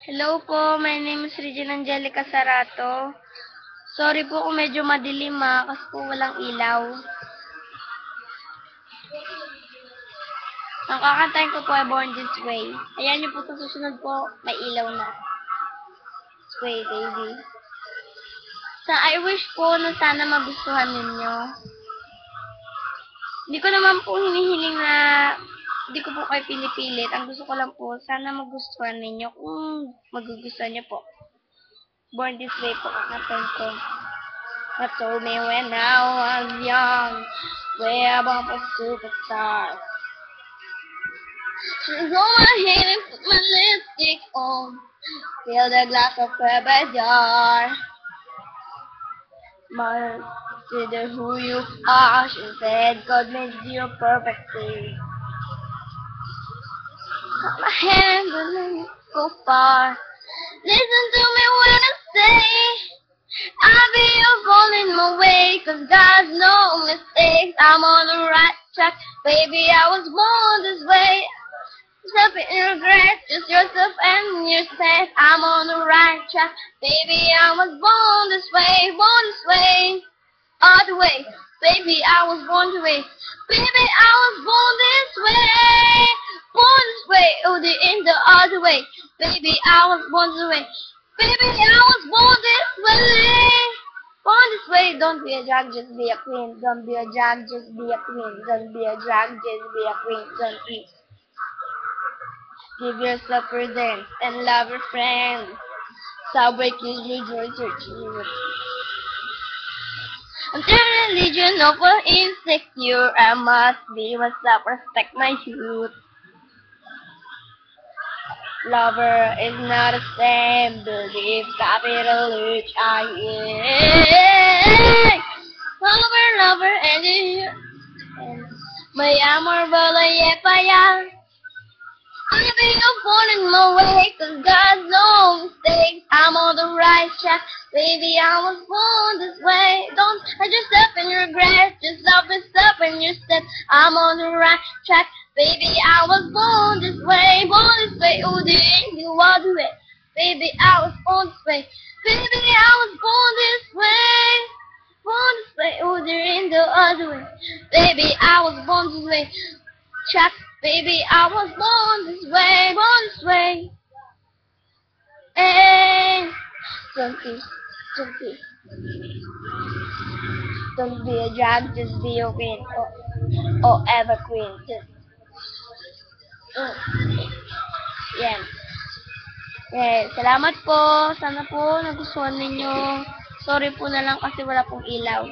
Hello po, my name is Regina Angelica Sarato. Sorry po kung medyo madilim kasi po walang ilaw. Ang kakantahin ko po ay Born This Way. Ayan yung po sa susunod po, may ilaw na. This way, baby. I wish po na sana magustuhan ninyo. Hindi ko naman po hinihiling na hindi ko po kayo pinipilit. Ang gusto ko lang po, sana magustuhan ninyo kung magugustuhan nyo po. Born This Way po kakantahin ko. I told me when I was young, way above a superstar. She rolled my hair and put my lipstick on, filled a glass of pepper jar. Mother, consider who you are, she said, God made you perfectly. Cut my hand and let me go far. Listen to me when I say, I'll be your ball in my way, 'cause God's no mistakes. I'm on the right track, baby, I was born this way. Stop it and regret, just yourself and your set. I'm on the right track, baby, I was born this way, all the way, baby, I was born this way, baby, I was born this way, oh, in the other way, baby, I was born this way, baby, I was born this way, don't be a drag, just be a queen, don't be a drag, just be a queen, don't be a drag, just be a queen, don't be. Give yourself a dance and love your friends. Subway kids rejoice your cheers. I'm the religion of an insecure. I must be myself, respect my youth. Lover is not the same. Believe capital H-I-A. Lover, and you. May amor balay paya. I'll be born in my way, 'cause God's no mistakes. I'm on the right track, baby, I was born this way. Don't hurt yourself and regret, just love yourself and your step. I'm on the right track, baby, I was born this way, oh, the angel was the way. Baby, I was born this way, baby, I was born this way, oh, the angel was the way. Baby, I was born this way, track. Baby, I was born this way, Hey, don't be a drag, just be a queen, or ever queen, just, yan. Salamat po, sana po nagustuhan ninyo. Sorry po na lang kasi wala pong ilaw.